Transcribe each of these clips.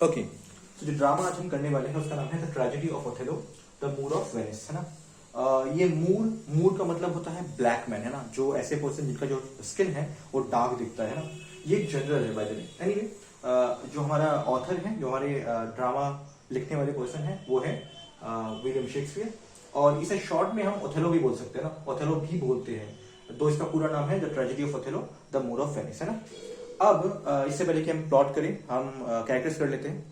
Okay, तो जो drama आज हम करने वाले हैं उसका नाम है the tragedy of Othello, the mood off Venice, है ना। ये मूड का मतलब होता है ब्लैक मैन, है ना, जो ऐसे पर्सन जिनका जो स्किन है वो डार्क दिखता है ना। ये जनरल है बाय द वे। एनीवे, जो हमारा ऑथर है, जो हमारे ड्रामा लिखने वाले पर्सन है, वो है विलियम शेक्सपियर, और इसे शॉर्ट में हम ओथेलो भी बोल सकते हैं ना, ओथेलो भी बोलते हैं। तो इसका पूरा नाम है the tragedy of Othello, the mood off Venice, है ना। अब इससे पहले कि हम प्लॉट करें, हम कैरेक्टर्स कर लेते हैं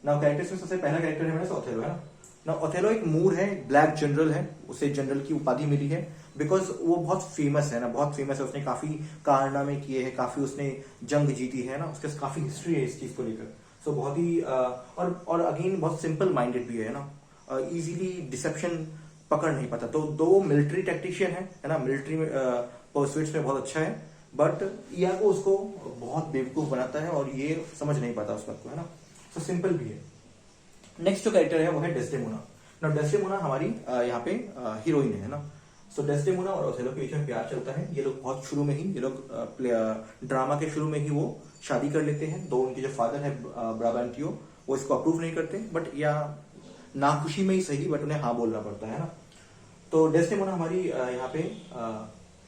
ना। कैरेक्टर्स में सबसे पहला कैरेक्टर है हमारे पास ओथेलो, है ना। ना ओथेलो एक मूर है, ब्लैक जनरल है, उसे जनरल की उपाधि मिली है बिकॉज वो बहुत फेमस है ना, बहुत फेमस है। उसने काफी कारनामे किए हैं, काफी उसने जंग जीती है ना, उसके काफी हिस्ट्री है इस चीज को लेकर। सो बहुत ही और अगेन बहुत सिंपल माइंडेड भी है ना, इजीली डिसेप्शन पकड़ नहीं पाता। तो दो वो मिलिट्री टेक्टिशियन है ना, मिलिट्री में परसुएट्स में बहुत अच्छा है, बट इयागो उसको बहुत बेवकूफ बनाता है और ये समझ नहीं पाता उस बात को, है ना। तो सिंपल भी है। नेक्स्ट जो कैरेक्टर है वो है डेस्डेमोना। ना डेस्डेमोना हमारी यहाँ पे हीरोइन है ना। सो डेस्डेमोना और ओथेलो के बीच में प्यार चलता है। ये लोग बहुत शुरू में ही, ये लोग ड्रामा के शुरू में ही वो शादी कर लेते हैं। दो उनके जो फादर है ब्राबांटियो, वो इसको अप्रूव नहीं करते, बट या नाखुशी में ही सही, बट उन्हें हाँ बोलना पड़ता है ना। तो डेस्डेमोना हमारी यहाँ पे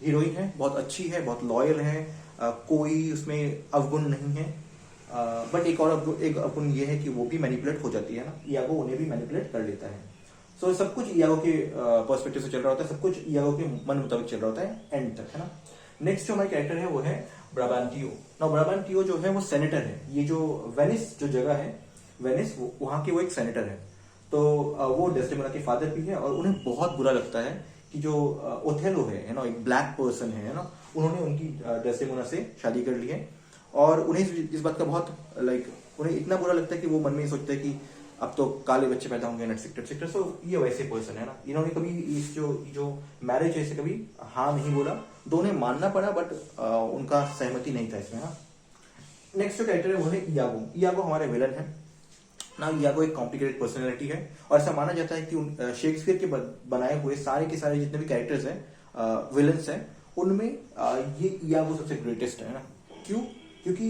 हीरोइन है, बहुत अच्छी है, बहुत लॉयल है, कोई उसमें अवगुण नहीं है। बट एक अवगुण ये है कि वो भी मैनिपुलेट हो जाती है ना, इयागो उन्हें भी मैनिपुलेट कर लेता है। सो सब कुछ इयागो के पर्सपेक्टिव से चल रहा होता है, सब कुछ इयागो के मन मुताबिक चल रहा होता है एंड तक, है ना। नेक्स्ट जो हमारा कैरेक्टर है वो है ब्राबांटियो। ना ब्राबांटियो जो है वो सेनेटर है। ये जो वेनिस जो जगह है, वेनिस, वहां के वो एक सेनेटर है। तो वो डेस्डेमोना के फादर भी है, और उन्हें बहुत बुरा लगता है कि जो ओथेलो है ना, एक ब्लैक पर्सन है ना, उन्होंने उनकी डेस्डेमोना से शादी कर ली है। और उन्हें इस बात का बहुत उन्हें इतना बुरा लगता है कि वो मन में ही सोचते हैं कि अब तो काले बच्चे पैदा होंगे एटसेक्ट्रा। सो ये वैसे पर्सन है ना, इन्होंने कभी इस जो मैरिज है इसे कभी हाँ नहीं बोला, दोनों मानना पड़ा, बट उनका सहमति नहीं था इसमें ना। नेक्स्ट जो कैरेक्टर है वो है इयागो। इयागो हमारे विलन है ना। इयागो एक कॉम्प्लिकेटेड पर्सनैलिटी है, और ऐसा माना जाता है कि शेक्सपियर के बनाए हुए सारे के सारे जितने भी कैरेक्टर्स हैं, विलन्स हैं, उनमें ये इयागो सबसे ग्रेटेस्ट है ना। क्यों? क्योंकि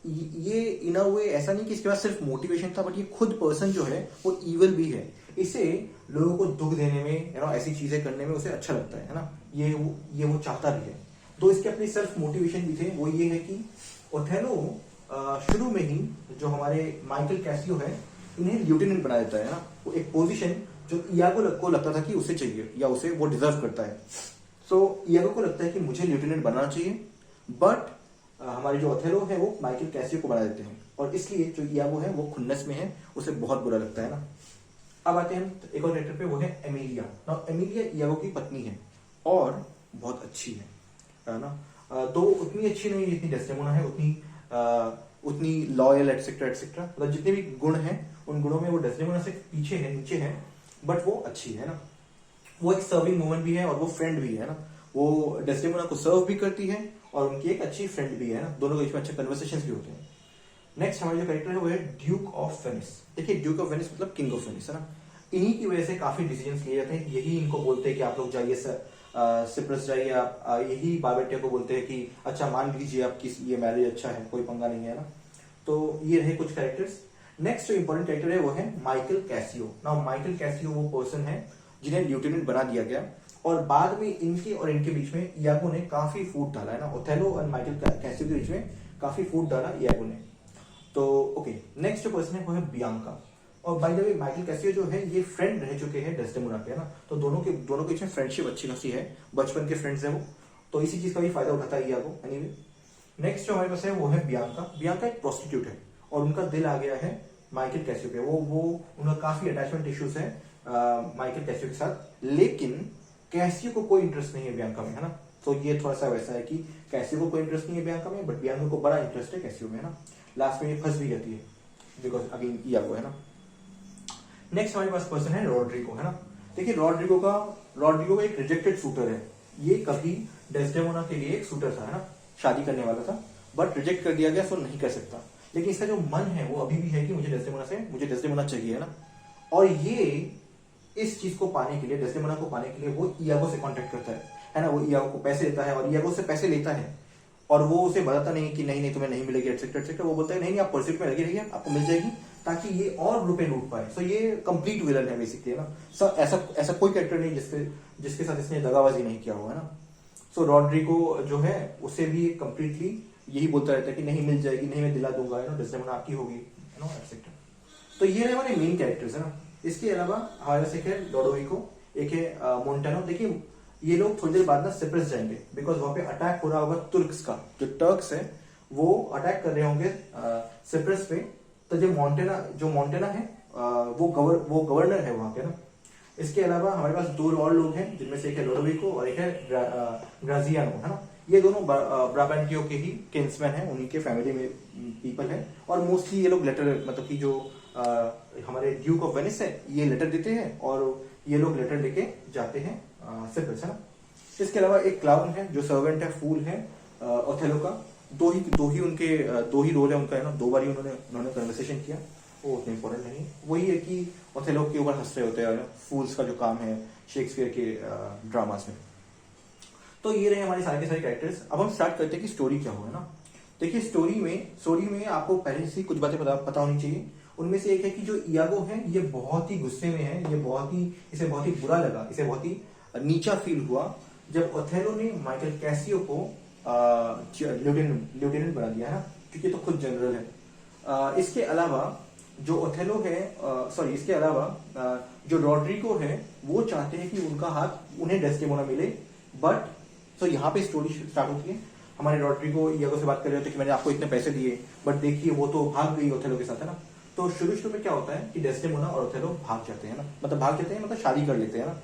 ये इन अ वे ऐसा नहीं कि इसके पास सिर्फ मोटिवेशन था, बट ये खुद पर्सन जो है वो इविल भी है। इसे लोगों को दुख देने में, ऐसी चीजें करने में उसे अच्छा लगता है ना। ये वो चाहता भी है। तो इसके अपनी सेल्फ मोटिवेशन भी थे, वो ये है कि ओथेलो शुरू में ही जो हमारे माइकल कैसियो है, इन्हें लेफ्टिनेंट बना देता है ना। वो एक पोजीशन जो इयागो को लगता था कि उसे चाहिए या उसे वो डिजर्व करता है। सो इयागो को लगता है कि मुझे लेफ्टिनेंट बनना चाहिए, बट हमारे जो ओथेलो है वो माइकल कैसियो को बना देते हैं, और इसलिए जो इयागो है वो खुन्नस में है, उसे बहुत बुरा लगता है ना। अब आते हैं एक और कैरेक्टर पे, वो है एमिलिया। ना एमिलिया इयागो की पत्नी है और बहुत अच्छी है ना। तो उतनी अच्छी नहीं जितनी डेस्डेमोना है, उतनी लॉयल एटसेट्रा एटसेट्रा, मतलब जितने भी गुण हैं उन गुणों में वो डेस्डेमोना से पीछे है, नीचे है, बट वो अच्छी है ना। वो एक सर्विंग वुमन भी है और वो फ्रेंड भी है ना। वो डेस्डेमोना को सर्व भी करती है और उनकी एक अच्छी फ्रेंड भी है ना, दोनों के बीच में अच्छे कन्वर्सेशंस भी होते हैं। नेक्स्ट हमारा जो कैरेक्टर है वो है ड्यूक ऑफ वेनिस। देखिए, ड्यूक ऑफ वेनिस मतलब किंग ऑफ वेनिस, है ना। इन्हीं की वजह से काफी डिसीजंस लिए जाते हैं। यही इनको बोलते हैं कि आप लोग जाइए सिप्रस जाइए, आप यही बार्बेटिया को बोलते हैं कि अच्छा मान लीजिए आपकी ये मैरिज अच्छा है, कोई पंगा नहीं है ना। तो ये रहे कुछ कैरेक्टर्स। नेक्स्ट जो इंपॉर्टेंट कैरेक्टर है वो है माइकल कैसियो। ना माइकल कैसियो वो पर्सन है जिन्हें लेफ्टिनेंट बना दिया गया, और बाद में इनके और इनके बीच में इयागो ने काफी फूट डाला है ना। ओथेलो और माइकल कैसियो के बीच में काफी फूट डाला इयागो ने। तो ओके, नेक्स्ट जो पर्सन है वो है बियांका। और by the way Michael Casio जो है ये फ्रेंड रह चुके हैं डेस्डेमोना के, है ना। तो दोनों के बीच में फ्रेंडशिप अच्छी खासी है, बचपन के फ्रेंड्स है वो, तो इसी चीज का भी फायदा उठाता है इयागो। एनीवे, नेक्स्ट जो हमारे पास है वो है बियांका। बियांका एक प्रोस्टिट्यूट है और उनका दिल आ गया है माइकल कैसियो पे। वो उनका काफी अटैचमेंट इश्यूज है माइकल कैसियो के साथ, लेकिन कैसियो को कोई इंटरेस्ट नहीं है बियांका में, है ना। तो ये थोड़ा सा वैसा है कि कैसियो को कोई इंटरेस्ट नहीं है बियांका में, बट बियांका को बड़ा इंटरेस्ट है कैसियो में, है ना। लास्ट में ये फंस भी जाती है बिकॉज अगेन इयागो, है ना। नेक्स्ट हमारे पास पर्सन है रॉड्रिगो, है ना। देखिए, रॉड्रिगो का एक रिजेक्टेड शूटर है। ये कभी डेस्डेमोना के लिए एक शूटर था, है ना, शादी करने वाला था, बट रिजेक्ट कर दिया गया, सो नहीं कर सकता। लेकिन इसका जो मन है वो अभी भी है कि मुझे डेस्डेमोना चाहिए, है ना। और ये इस चीज को पाने के लिए, डेस्डेमोना को पाने के लिए वो इयागो से कांटेक्ट करता है ना। वो इयागो को पैसे देता है और इयागो से पैसे लेता है, और वो उसे बताता नहीं कि नहीं तुम्हें नहीं मिलेगी एटसेट्रा एटसेट्रा। वो बोलता है नहीं आप परस्यूट में लगे रहिए, आपको मिल जाएगी, ताकि ये और रुपए लूट पाए। सो ये कंप्लीट विलन है बेसिकली, है ना। सो ऐसा ऐसा कोई कैरेक्टर नहीं जिसके साथ इसने दगाबाजी नहीं किया हुआ, है ना। सो रॉड्रिगो जो है उसे भी कंप्लीटली यही बोलता रहता है कि नहीं मिल जाएगी, नहीं मैं दिला दूंगा, है ना, डेस्डेमोना आपकी होगी, है ना, एक्सेट्रा। तो ये रहे हमारे मेन कैरेक्टर्स, है ना। इसके अलावा हमारे पास एक है लोडोविको, एक है मोंटानो। देखिए ये लोग थोड़ी देर बाद ना सिप्रस जाएंगे, बिकॉज वहां पे अटैक हो रहा होगा तुर्क्स का। जो टर्क्स है वो अटैक कर रहे होंगे सिप्रस पे। तो जो मोंटेना है वो गवर्नर है वहां के, ना। इसके अलावा हमारे पास दो और लोग हैं, जिनमें से एक है लोडोविको और एक है ग्राजियानो, है ना। ये दोनों ब्राबांटियो के ही किंग्समैन हैं, उन्हीं के फैमिली में पीपल है। और मोस्टली ये लोग लेटर, मतलब कि जो हमारे ड्यूक ऑफ वेनिस है, ये लेटर देते हैं और ये लोग लेटर लेके जाते हैं सिप्रस, है ना। इसके अलावा एक क्लाउन है जो सर्वेंट है, फूल है ओथेलो का। दो ही रोल है उनका, है ना। 2 बार ही उन्होंने कन्वर्सेशन किया, वो उतना इंपॉर्टेंट नहीं। वही है कि ओथेलो के ऊपर हंस रहे होते हैं, फूल्स का जो काम है शेक्सपियर के ड्रामास में। तो ये रहे हमारे सारे के सारे कैरेक्टर्स। अब हम स्टार्ट करते हैं कि स्टोरी क्या हुआ, है ना। देखिए स्टोरी में आपको पहले से कुछ बातें पता होनी चाहिए। उनमें से एक है कि जो इयागो है ये बहुत ही गुस्से में है, इसे बहुत ही बुरा लगा, इसे बहुत ही नीचा फील हुआ जब ओथेलो ने माइकल कैसियो को लेफ्टिनेंट बना दिया, है ना, क्योंकि तो खुद जनरल है। इसके अलावा जो ओथेलो है, इसके अलावा जो रॉड्रिगो है वो चाहते हैं कि उनका हाथ उन्हें डेस्डेमोना मिले, बट तो यहाँ पे स्टोरी स्टार्ट होती है। हमारे रॉड्रिगो इयागो से बात कर रहे होते कि मैंने आपको इतने पैसे दिए, बट देखिए वो तो भाग गई ओथेलो के साथ, है ना। तो शुरू में क्या होता है कि डेस्डेमोना और ओथेलो भाग जाते हैं ना, मतलब शादी कर लेते हैं ना।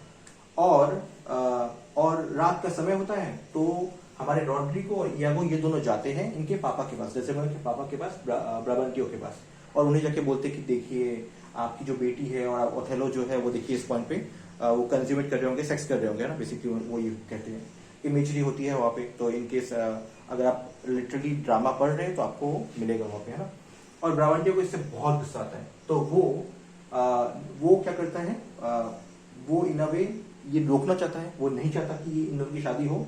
और रात का समय होता है, तो हमारे रॉड्रिगो और इयागो ये दोनों जाते हैं इनके पापा के पास, डेस्डेमोना के पापा के पास, ब्राबांटियो के पास। और उन्हें जाके बोलते कि देखिए आपकी जो बेटी है और ओथेलो जो है वो देखिए इस पॉइंट पे वो कंज्यूमेट कर रहे होंगे, सेक्स कर रहे होंगे, है ना। बेसिकली वो ये कहते हैं, इमेजरी होती है वहां पे। तो इनकेस अगर आप लिटरली ड्रामा पढ़ रहे हैं तो आपको मिलेगा वहां पे, है ना। और ब्राबांटियो को इससे बहुत गुस्सा आता है, तो वो क्या करता है, वो इन अ वे ये रोकना चाहता है, वो नहीं चाहता कि इन लोगों की शादी हो।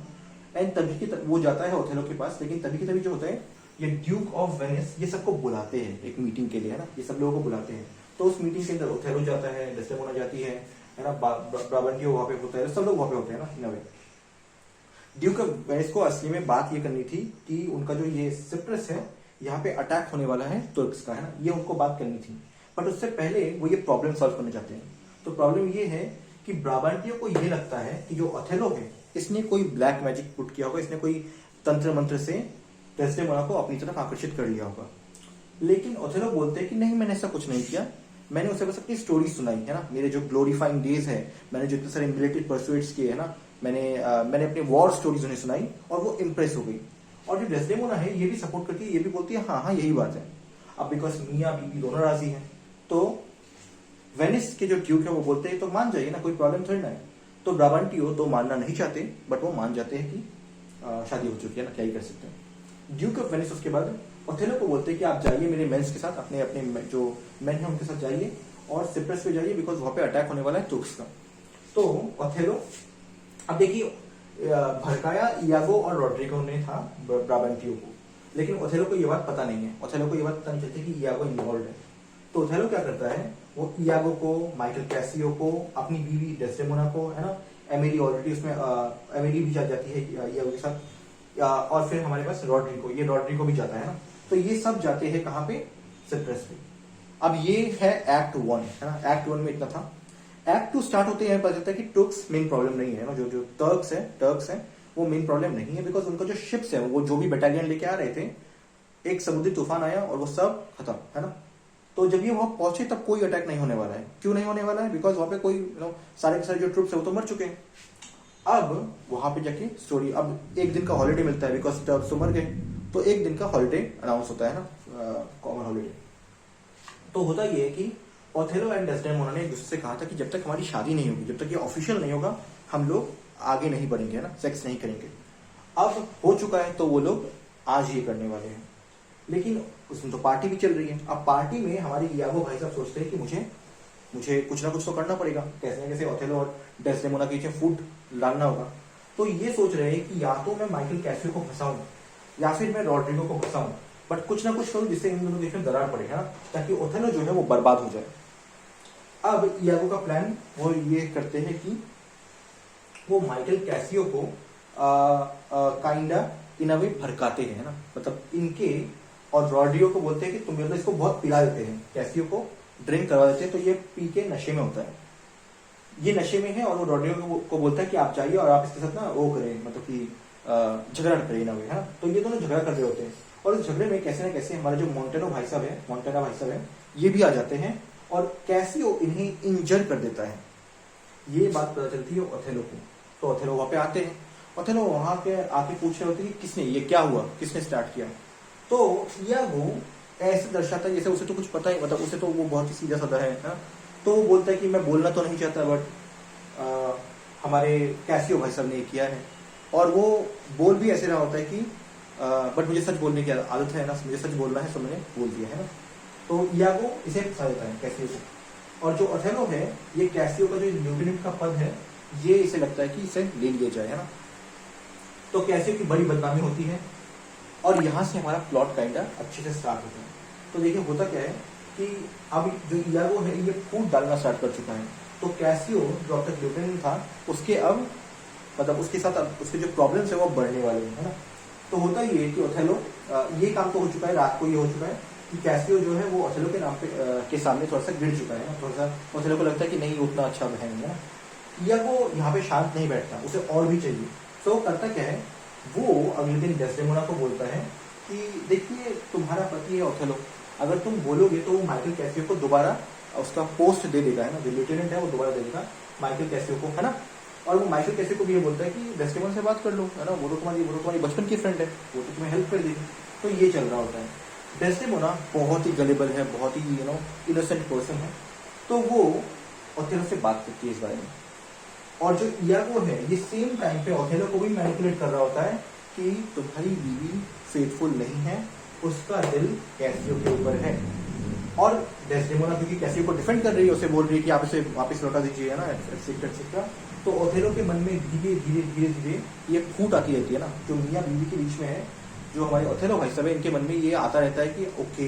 एंड वो जाता है ओथेलो के पास, लेकिन तभी जो होता है ये ड्यूक ऑफ वेनिस ये सबको बुलाते हैं एक मीटिंग के लिए, है ना। ये सब लोगों को बुलाते हैं, तो उस मीटिंग के अंदर ओथेलो जाता है, डेस्डेमोना जाती है ना, ब्राबांटियो वहां पे होता है, सब लोग वहां पे होते हैं ना इन अ वे। ड्यूक ऑफ वेनिस को असली में बात ये करनी थी कि उनका जो ये सिप्रस है यहाँ पे अटैक होने वाला है तुर्क्स का, है ना, ये उनको बात करनी थी। बट उससे पहले वो ये प्रॉब्लम सॉल्व करना चाहते हैं। तो प्रॉब्लम ये है कि ब्राबांटियो को ये लगता है कि जो ओथेलो है इसने कोई ब्लैक मैजिक पुट किया होगा, इसने कोई तंत्र मंत्र से डेस्डेमोना को अपनी तरफ आकर्षित कर लिया होगा। लेकिन ओथेलो बोलते हैं कि नहीं, मैंने ऐसा कुछ नहीं किया, मैंने उसे बस अपनी स्टोरी सुनाई, है ना। मेरे जो ग्लोरीफाइंग डेज है, मैंने जो इतने सारे मिलिट्री परसुएट्स किए, है ना, मैंने अपनी वॉर स्टोरीज उन्हें सुनाई और वो इम्प्रेस हो गई। और जो डेस्डेमोना है ये भी सपोर्ट करती है, ये भी बोलती है हाँ यही बात है। अब बिकॉज मियाँ बीबी दोनों राजी हैं, तो वेनिस के जो ड्यूक है वो बोलते हैं तो मान जाइए ना, कोई प्रॉब्लम थोड़ी ना है। तो ब्राबांटियो तो मानना नहीं चाहते, बट वो मान जाते हैं कि शादी हो चुकी है ना, क्या ही कर सकते हैं। ड्यूक ऑफ वेनिस उसके बाद ओथेलो को बोलते हैं कि आप जाइए मेरे मेंस के साथ, अपने जो मेन है उनके साथ जाइए और सिप्रस पे जाइए, बिकॉज वहां पे अटैक होने वाला है तुर्क्स का। तो ओथेलो, अब देखिए भड़काया इयागो और रॉड्रिगो ने था ब्राबांटियो को, लेकिन ओथेलो को ये बात पता नहीं है। ओथेलो को ये बात पता नहीं चलती कि इयागो इन्वॉल्व है। तो ओथेलो क्या करता है, वो इयागो को, माइकल कैसियो को, अपनी बीवी डेस्डेमोना को, है ना, एमिली ऑलरेडी उसमें एमिली भी जाती है इयागो के साथ, और फिर हमारे पास रॉड्रिगो भी जाता है ना। तो ये सब जाते हैं कहाँ पे, सिप्रस पे। अब ये है एक्ट 1, है ना। एक्ट 1 में इतना था। एक्ट 2 स्टार्ट होते हैं, पता चलता है कि टर्क्स मेन प्रॉब्लम नहीं है ना, जो टर्क्स है वो मेन प्रॉब्लम नहीं है, बिकॉज उनका जो शिप्स है, वो जो भी बटालियन लेके आ रहे थे, एक समुद्री तूफान आया और वो सब खत्म, है ना। तो जब ये वहां पहुंचे तब कोई अटैक नहीं होने वाला है। क्यों नहीं होने वाला है, बिकॉज वहां पे कोई सारे के सारे जो ट्रूप्स है वो तो मर चुके हैं। अब वहां पे जाके स्टोरी, अब एक दिन का हॉलीडे मिलता है, बिकॉज टर्क्स तो मर गए, तो एक दिन का हॉलीडे अनाउंस होता है ना, कॉमन हॉलीडे। तो होता ये है कि ओथेलो एंड डेस्डेमोना ने एक दूसरे से कहा था कि जब तक हमारी शादी नहीं होगी, जब तक ये ऑफिशियल नहीं होगा, हम लोग आगे नहीं बढ़ेंगे, है ना, सेक्स नहीं करेंगे। अब हो चुका है, तो वो लोग आज ये करने वाले हैं। लेकिन उसमें तो पार्टी भी चल रही है। अब पार्टी में हमारे इयागो भाई साहब सोचते हैं कि मुझे कुछ ना कुछ तो करना पड़ेगा, कैसे न कैसे ओथेलो और डेस्डेमोना के पीछे फूड डालना होगा। तो ये सोच रहे हैं कि या तो मैं माइकल कैसियो को फंसाऊं या फिर मैं रॉड्रिगो को फंसाऊं। बट कुछ ना कुछ करो जिससे इन दोनों के बीच में दरार पड़े, है ना, ताकि ओथेलो जो है वो बर्बाद हो जाए। अब यागो का प्लान वो ये करते हैं कि वो माइकल कैसियो को काइंडा इन अ वे भड़काते हैं, ना, मतलब इनके और रॉड्रिगो को बोलते हैं कि तुम मतलब इसको बहुत पिला देते हैं, कैसियो को ड्रिंक करवा देते हैं, तो ये पी के नशे में होता है, ये नशे में है, और वो रॉड्रिगो को बोलता है कि आप चाहिए और आप इसके साथ ना वो करें, मतलब कि झगड़ा करें ना वे, है ना। तो ये दोनों झगड़ा कर रहे होते हैं, और इस झगड़े में कैसे ना कैसे हमारे जो मोंटेना भाई साहब है ये भी आ जाते हैं, और कैसियो इन्हें इंजर कर देता है। ये बात पता चलती है ओथेलो को, तो ओथेलो वहां पे आते हैं, ओथेलो वहां पे आके पूछ रहे होते हैं कि किसने ये क्या हुआ, किसने स्टार्ट किया। तो यागो ऐसे दर्शाता है जैसे उसे तो कुछ पता ही, मतलब उसे तो वो बहुत ही सीधा साधा है ना? तो वो बोलता है कि मैं बोलना तो नहीं चाहता, बट हमारे कैसियो भाई साहब ने किया है, और वो बोल भी ऐसे रहा होता है कि बट मुझे सच बोलने की आदत है ना, मुझे सच बोलना है, तो मैंने बोल दिया है ना। तो यागो इसे फंसा देता है कैसियो को, और जो ओथेलो है ये कैसियो का जो लेफ्टिनेंट का पद है ये इसे लगता है कि इसे ले लिया जाए, है ना। तो कैसियो की बड़ी बदनामी होती है, और यहाँ से हमारा प्लॉट काइंडा अच्छे से स्टार्ट होता है। तो देखिए होता क्या है कि अब जो यागो है ये फूट डालना स्टार्ट कर चुका है, तो कैसियो जो अब तक लेफ्टिनेंट था उसके अब मतलब उसके साथ अब उसके जो प्रॉब्लम्स है वो बढ़ने वाले हैं, है ना। तो होता ही है कि ओथेलो ये काम तो हो चुका है, रात को ये हो चुका है कि कैसियो जो है वो ओथेलो के नाम पे के सामने थोड़ा सा गिर चुका है ना, थोड़ा सा ओथेलो को लगता है कि नहीं उतना अच्छा है नहीं है। यागो यहाँ पे शांत नहीं बैठता, उसे और भी चाहिए। तो करता क्या है, वो अगले दिन डेस्डेमोना को बोलता है कि देखिए तुम्हारा पति है ओथेलो, अगर तुम बोलोगे तो वो माइकल कैसियो को दोबारा उसका पोस्ट दे देगा, है ना, जो लेफ्टिनेंट है वो दोबारा दे देगा माइकल कैसियो को, है ना। और वो माइकल कैसियो को भी ये बोलता है कि डेस्डेमोना से बात कर लो, है ना, वो तो तुम्हारी बचपन की फ्रेंड है, वो तो तुम्हें हेल्प कर देगी। तो ये चल रहा होता है। डेस्डेमोना बहुत ही गलेबल है, बहुत ही इनोसेंट पर्सन है, तो वो ओथेलो से बात करती है इस बारे में। और जो यागो है ये सेम टाइम पे ओथेलो को भी मैनिपुलेट कर रहा होता है कि तुम्हारी बीवी फेथफुल नहीं है, उसका दिल कैसियो के ऊपर है। और डेस्डेमोना क्योंकि कैसियो को डिफेंड कर रही है, उसे बोल रही है कि आप इसे वापस लौटा दीजिए, है ना, एक्सेट्रा। तो ओथेलो के मन में धीरे धीरे ये फूट आती रहती है ना, जो मियाँ बीवी के बीच में है, जो हमारे ओथेलो भाई साहब है, इनके मन में ये आता रहता है कि ओके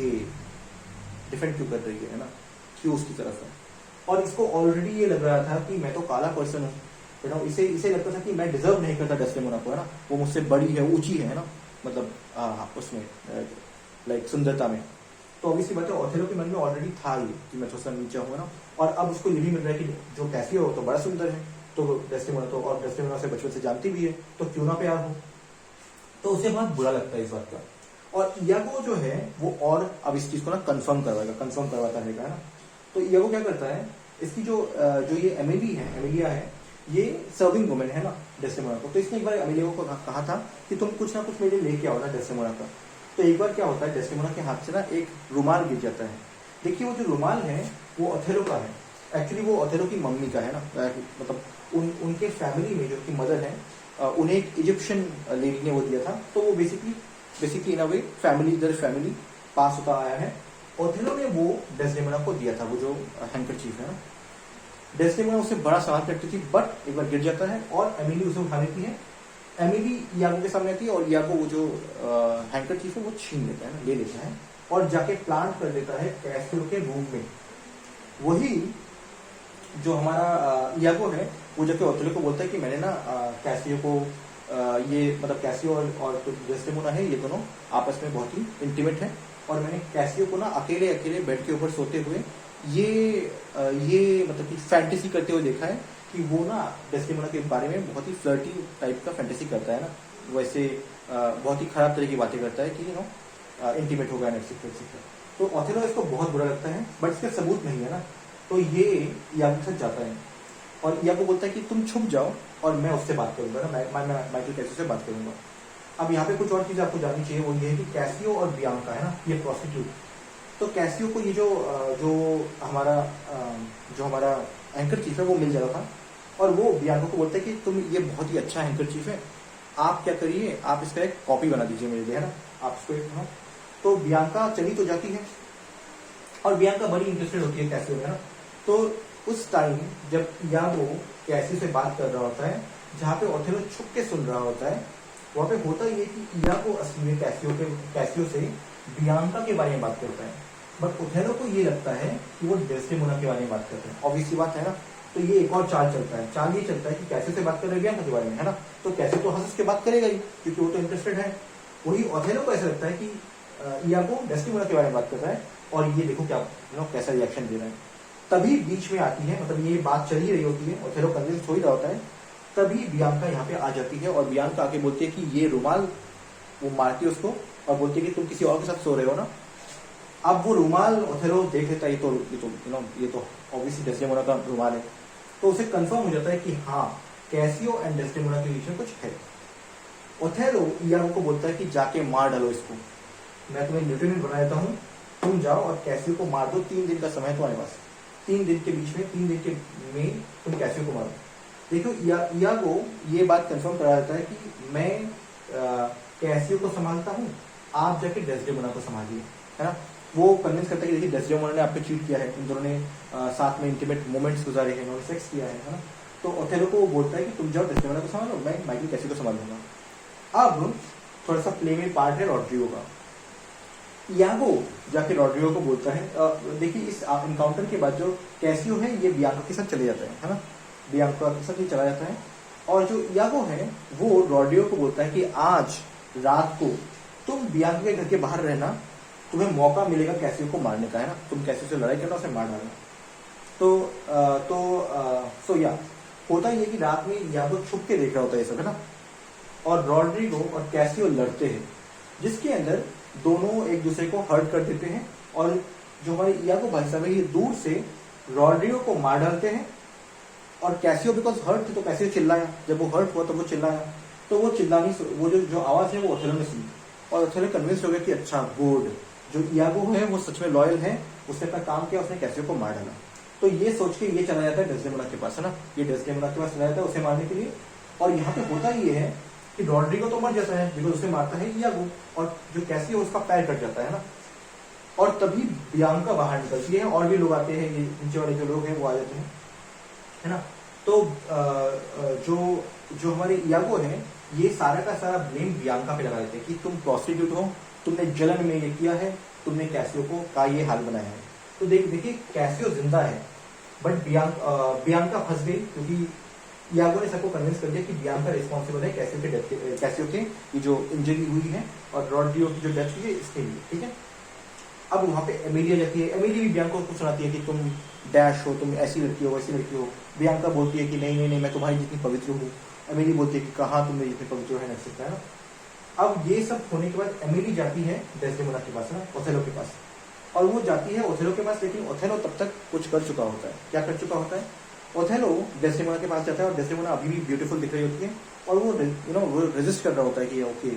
डिफेंड क्यों कर रही है ना, क्यों उसकी तरफ है। और इसको ऑलरेडी ये लग रहा था कि मैं तो काला पर्सन हूँ, इसे लगता था कि मैं डिजर्व नहीं करता डेस्डेमोना को, है ना, वो मुझसे बड़ी है, ऊंची है ना, मतलब उसमें लाइक सुंदरता में। तो ऑब्वियसली बात है ओथेलो के मन में ऑलरेडी था ये कि मैं थोड़ा सा नीचा हूँ ना, और अब उसको ये भी मिल रहा है कि जो कैसियो हो तो बड़ा सुंदर है, तो डेस्डेमोना तो, और डेस्डेमोना से बचपन से जानती भी है, तो क्यों ना प्यार हो। तो उसे बहुत बुरा लगता है इस बात का। और यागो जो है वो और अब इस चीज को ना कंफर्म करवाता रहेगा, है ना। तो यागो क्या करता है, इसकी जो ये एमिलिया है ये सर्विंग वुमेन है ना डेस्डेमोना को, तो इसने एक बार एमिलिया को कहा था कि तुम कुछ ना कुछ मेरे लिए लेके आओ ना डेस्डेमोना का। तो एक बार क्या होता है, डेस्डेमोना के हाथ से ना एक रुमाल गिर जाता है। देखिए वो जो रुमाल है वो ओथेलो का है, एक्चुअली वो ओथेलो की मम्मी का है ना, मतलब उनके फैमिली में जो उनकी मदर है उन्हें एक इजिप्शियन लेडी ने वो दिया था, तो वो बेसिकली इन अ वे फैमिली पास होता आया है। ओथेलो ने वो डेस्डेमोना को दिया था, वो जो हैंकरचीफ है ना। डेस्डेमोना उसे बड़ा सवाल करती थी, बट एक बार गिर जाता है और एमिली उसे उठा लेती है। एमिली यागो के सामने आती है और यागो वो जो हैंकरचीफ है वो छीन लेता है, ले लेता है, और जाके प्लांट कर देता है कैसियो के रूम में। वही जो हमारा यागो है वो जाके ओथेलो को बोलता है कि मैंने ना कैसियो को ये मतलब कैसियो और तो डेस्डेमोना है, ये दोनों आपस में बहुत ही इंटीमेट है, और मैंने कैसियो को ना अकेले बेड के ऊपर सोते हुए ये मतलब कि फैंटेसी करते हुए देखा है कि वो ना डेस्डेमोना के बारे में बहुत ही फ्लर्टी टाइप का फैंटेसी करता है ना, वैसे बहुत ही खराब तरह की बातें करता है कि इंटीमेट होगा एक्सेट्रा। तो ओथेलो इसको बहुत बुरा लगता है, बट इसका सबूत नहीं है ना, तो ये यागो के साथ जाता है और यागो बोलता है कि तुम छुप जाओ और मैं उससे बात करूंगा ना, मैं माइकल कैसियो से बात करूंगा। अब यहाँ पे कुछ और चीज आपको जाननी चाहिए, वो ये है कि कैसियो और बियांका है ना, ये प्रोस्टिट्यूट। तो कैसियो को ये जो हमारा एंकर चीफ है वो मिल जा रहा था, और वो बियांका को बोलता है कि तुम ये बहुत ही अच्छा एंकर चीफ है, आप क्या करिए, आप इसका एक कॉपी बना दीजिए मेरे लिए, है ना, आप इसको एक ना। तो बियांका चली तो जाती है, और बियांका बड़ी इंटरेस्टेड होती है कैसियो में ना। तो उस टाइम जब यागो कैसियो से बात कर रहा होता है, जहाँ पे ओथेलो छुप के सुन रहा होता है, वहाँ पे होता ये कि यागो असली में कैसियो से बियांका के बारे में बात करता है, बट ओथेलो को ये लगता है कि वो डेस्डेमोना के बारे में बात करते हैं। ऑब्वियस सी बात है ना। तो ये एक और चाल चलता है, चाल ये चलता है कि कैसे से बात कर रहे हैं बियांका के बारे में, है ना। तो कैसे तो हंस के बात करेगा ही, क्योंकि वो तो इंटरेस्टेड है। वही ओथेलो को ऐसा लगता है कि इयागो डेस्डेमोना के बारे में बात कर रहा है, और ये देखो क्या कैसा रिएक्शन दे रहा है। तभी बीच में आती है, मतलब ये बात चल ही रही होती है, ओथेलो कन्विंस हो ही रहा होता है, तभी बियांका यहाँ पे आ जाती है, और बियांका आके बोलती है कि ये रुमाल, वो मारती है उसको और बोलती है कि तुम किसी और के साथ सो रहे हो ना। अब वो रुमाल ओथेलो देख लेता है, ये तो ऑब्वियसली डेस्डेमोना का रुमाल है। तो उसे कंफर्म हो जाता है कि हाँ, कैसियो एंड डेस्डेमोना के बीच में कुछ है। ओथेलो इयागो को बोलता है कि जाके मार डालो इसको, मैं तुम्हें लेफ्टिनेंट बना देता हूँ, तुम जाओ और कैसियो को मार दो, 3 दिन का समय है तुम्हारे पास, 3 दिन के बीच में, 3 दिन के में तुम कैसियो को मारो। देखो इयागो ये बात कंफर्म करा देता है कि मैं कैसियो को संभालता हूँ, आप जाके डेस्डेमोना को संभालिए, है ना। वो कन्विंस करता है कि देखिए डेस्डेमोना ने आपको चीट किया है, इन दोनों ने साथ में इंटीमेट मोमेंट्स गुजारे हैं, उन्होंने सेक्स किया है ना। तो ओथेलो को वो बोलता है कि तुम जाओ डेस्डेमोना को संभालो, मैं माइकल कैसियो को संभालूंगा। अब थोड़ा सा प्ले में पार्ट है रॉड्रिगो का। इयागो जाके रॉड्रिगो को बोलता है, देखिए इस इनकाउंटर के बाद जो कैसियो है ये बियांका के साथ चले जाता है ना, बियांका के साथ ही चला जाता है। और जो इयागो है वो रॉड्रिगो को बोलता है कि आज रात को तुम बियांका के घर के बाहर रहना, तुम्हें मौका मिलेगा कैसियो को मारने का, है ना, तुम कैसियो से लड़ाई करना, उसे मार डालना। तो या होता ये कि रात में इयागो छुप के देख रहा होता है ये सब, है ना, और रॉड्रिगो और कैसियो लड़ते हैं, जिसके अंदर दोनों एक दूसरे को हर्ट कर देते हैं। और जो हमारे इयागो भाई साहब है ये दूर से रॉड्रिगो को मार डालते हैं, और कैसियो बिकॉज हर्ट थे तो कैसियो चिल्लाया, जब वो हर्ट हुआ तो वो चिल्लाया, तो वो चिल्लानी, वो जो आवाज है वो ओथेलो ने सुनी, और ओथेलो कन्विंस हो गया कि अच्छा गुड, जो इयागो है वो सच में लॉयल है, उसने अपना काम किया, उसने कैसियो को मार डाला। तो ये सोच के ये चला जाता है डेस्डेमोना के पास, है ना, ये डेस्डेमोना के पास चला जाता है उसे मारने के लिए। और यहाँ पे होता ये है कि रॉड्रिगो तो मर जाता है बिकॉज उसे मारता है इयागो, और जो कैसियो उसका पैर कट जाता है ना। और तभी बियांका बाहर निकलती है, और भी लोग आते हैं, ये नीचे वाले जो लोग हैं वो आ जाते हैं, है ना। तो जो हमारे इयागो है ये सारा का सारा ब्लेम बियांका पे लगा देते हैं कि तुम प्रोस्टिट्यूट हो, तुमने जलन में ये किया है, तुमने कैसियो को का ये हाल बनाया है। तो देखिए कैसियो जिंदा है, बट बियांका फंस गई, क्योंकि इयागो ने सबको कन्विंस कर दिया कि बियांका रिस्पॉन्सिबल है कैसियो के डेथ के, कैसियो के ये जो इंजरी हुई है और रॉड्रिगो की जो डेथ हुई है इसके लिए, ठीक है। अब वहां पे एमिलिया जाती है, एमिली भी बियांका को सुनाती है कि तुम डैश हो, तुम ऐसी लड़की हो, वैसी लड़की हो। बियांका बोलती है कि नहीं मैं तुम्हारी जितनी पवित्र हूँ। एमिली बोलती है कि कहाँ तुम मेरी जितनी पवित्र है, है ना। अब ये सब होने के बाद एमिली जाती है डेस्डेमोना के पास, है ना, ओथेलो के पास, और वो जाती है ओथेलो के पास, लेकिन ओथेलो तब तक कुछ कर चुका होता है। क्या कर चुका होता है? ओथेलो डेस्डेमोना के पास जाता है, और डेस्डेमोना अभी भी ब्यूटीफुल दिख रही होती है, और वो वो रेजिस्ट कर रहा होता है कि ओके,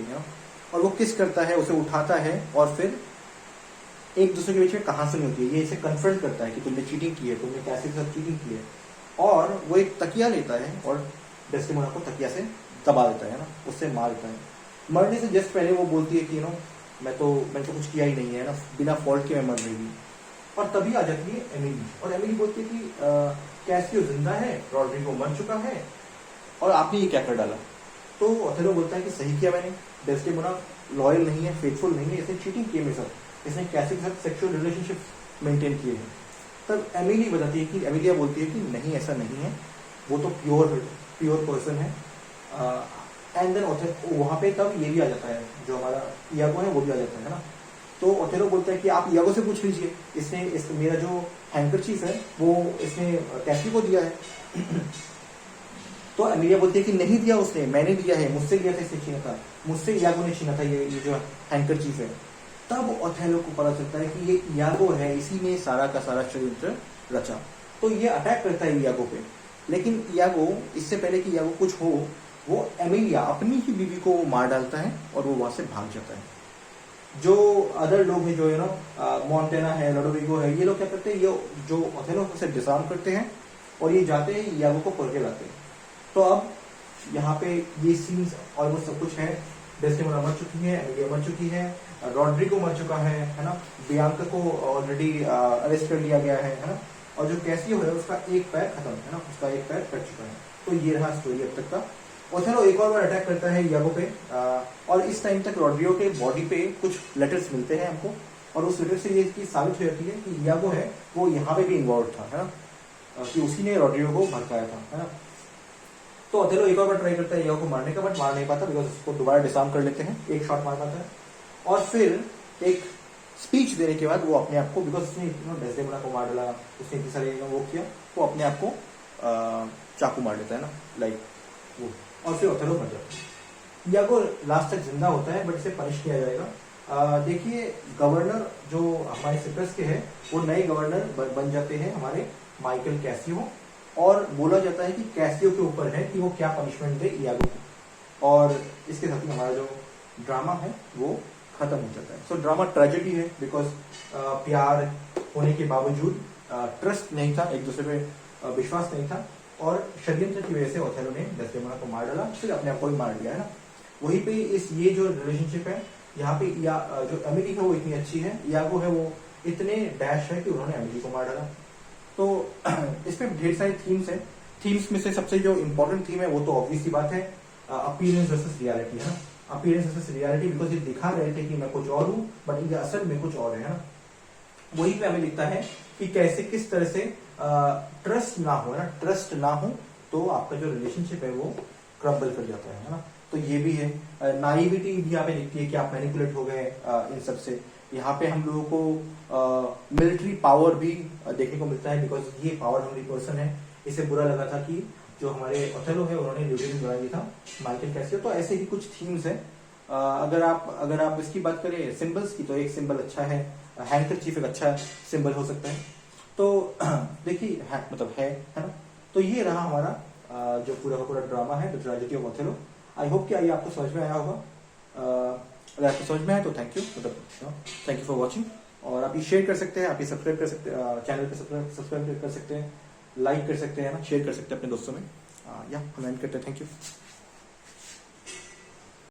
और वो किस करता है, उसे उठाता है, और फिर एक दूसरे के बीच में कहासुनी होती है, ये इसे कन्फ्रंट करता है कि तुमने चीटिंग की है, तुमने कैसे के साथ चीटिंग की है, और वो एक तकिया लेता है और डेस्डेमोना को तकिया से दबा देता है ना, उससे मार देता है। मरने से जस्ट पहले वो बोलती है कि मैंने तो कुछ किया ही नहीं है ना, बिना फॉल्ट के मैं मर रही हूँ। और तभी आ जाती है एमिली, और एमिली बोलती है कि कैसियो जिंदा है, रॉड्रिगो मर चुका है, और आपने ये क्या कर डाला। तो ओथेलो बोलता है कि सही किया मैंने, डेस्डेमोना लॉयल नहीं है, फेथफुल नहीं है, इसने चीटिंग की है मेरे साथ, इसने कैसियो के साथ सेक्सुअल रिलेशनशिप मेंटेन किए हैं। तब एमिली बताती है कि एमिलिया बोलती है कि नहीं ऐसा नहीं है, वो तो प्योर पर्सन है। एंड देन वहां पे तब ये भी आ जाता है, जो हमारा इयागो है वो भी आ जाता है ना। तो ओथेलो बोलता है कि आप इयागो से पूछ लीजिए, इसने मेरा जो हैंकरचीफ है वो इसने कैसियो को दिया है। तो एमिलिया बोलती है कि नहीं दिया उसने, मैंने दिया है, मुझसे लिया था, इसने छीना था, मुझसे इयागो ने छीना था ये जो हैंकरचीफ है। तब ओथेलो को पता चलता है कि ये इयागो है, इसी में सारा का सारा चरित्र रचा। तो ये अटैक करता है इयागो पे, लेकिन इयागो, इससे पहले कि इयागो कुछ हो, वो एमिलिया अपनी ही बीवी को मार डालता है और वो वहां से भाग जाता है। जो अदर लोग हैं, जो मॉन्टेना है, लोडोविगो है, ये लोग क्या करते हैं, ये जो ओथेलो से डिसआर्म करते हैं और ये जाते हैं इयागो को पकड़ के लाते हैं। तो अब यहाँ पे ये सीन्स और वो सब कुछ है। डेस्डेमोना मर चुकी है, एमिलिया मर चुकी है, रॉड्रिगो मर चुका है ना, बियांका को ऑलरेडी अरेस्ट कर लिया गया है ना, और जो कैसियो है उसका एक पैर खत्म है ना, उसका एक पैर कट चुका है। तो ये रहा स्टोरी अब तक का। ओथेलो एक और बार अटैक करता है यागो पे, और इस टाइम तक रोड्रिगो के बॉडी पे कुछ लेटर्स मिलते हैं हमको, और उस लेटर से ये चीज साबित हो जाती है कि यागो है वो यहाँ पे भी इन्वॉल्व था, है ना, कि उसी ने रोड्रिगो को भड़काया था, है ना। तो ओथेलो एक और बार ट्राई करता है यागो को मारने का, बट मार नहीं पाता, बिकॉज उसको दोबारा डिसआर्म कर लेते हैं, एक शॉट मार पाता है, और फिर एक स्पीच देने के बाद वो अपने आप को, बिकॉज उसने डेस्डेमोना को मार डाला, उसने इतनी सारी वो किया, वो अपने आप को चाकू मार लेता है ना, लाइक वो, और फिर ओथेलो मर जाता है। यागो लास्ट तक जिंदा होता है, बट इसे पनिश किया जाएगा। देखिए गवर्नर जो हमारे सिट्रस के हैं, वो नए गवर्नर बन जाते हैं हमारे माइकल कैसियो, और बोला जाता है कि कैसियो के ऊपर है कि वो क्या पनिशमेंट दे यागो को, और इसके साथ ही हमारा जो ड्रामा है वो खत्म हो जाता है। सो ड्रामा ट्रेजेडी है, बिकॉज प्यार होने के बावजूद ट्रस्ट नहीं था, एक दूसरे पे विश्वास नहीं था, और षड्यंत्र की वजह से ओथेलो ने डेस्डेमोना को मार डाला, फिर अपने आप को ही मार दिया, है ना। वहीं पे ये जो रिलेशनशिप है यहाँ पे, या जो एमिली है वो इतनी अच्छी है, यागो है वो इतने डैश है कि उन्होंने एमिली को मार डाला। तो इसमें ढेर सारी थीम्स है, थीम्स में से सबसे जो इम्पोर्टेंट थीम है वो तो ऑब्वियस सी बात है, अपीयरेंस वर्सेस रियलिटी, है ना, अपीयरेंस वर्सेस रियलिटी, बिकॉज ये दिखा रहे थे कि मैं कुछ और हूँ, बट इनके असल में कुछ और है ना। वही पे हमें लिखता है कि कैसे किस तरह से ट्रस्ट ना हो, है ना, ट्रस्ट ना हो तो आपका जो रिलेशनशिप है वो क्रम्बल कर जाता है ना। तो ये भी है, नाइविटी भी यहाँ पे लिखती है कि आप मैनिपुलेट हो गए इन सब से। यहाँ पे हम लोगों को मिलिट्री पावर भी देखने को मिलता है, बिकॉज ये पावर हंग्री पर्सन है, इसे बुरा लगा था कि जो हमारे ओथेलो है उन्होंने ल्यूडियन बना दिया था माइकल कैसियो। तो ऐसे ही कुछ थीम्स है। अगर आप इसकी बात करें सिंबल्स की, तो एक सिंबल अच्छा है, हैंडकरचीफ एक अच्छा सिंबल हो सकता है। तो देखिए मतलब है ना। तो ये रहा हमारा जो पूरा का पूरा ड्रामा है, the tragedy of Othello. I hope कि ये आपको समझ में आया होगा। अगर आपको समझ में आया तो थैंक यू, मतलब थैंक यू फॉर वॉचिंग। और आप ये शेयर कर सकते हैं, आप ये सब्सक्राइब कर सकते हैं, चैनल पे सब्सक्राइब कर सकते हैं, लाइक कर सकते हैं ना, शेयर कर सकते हैं अपने दोस्तों में। या कमेंट करते हैं। Thank you.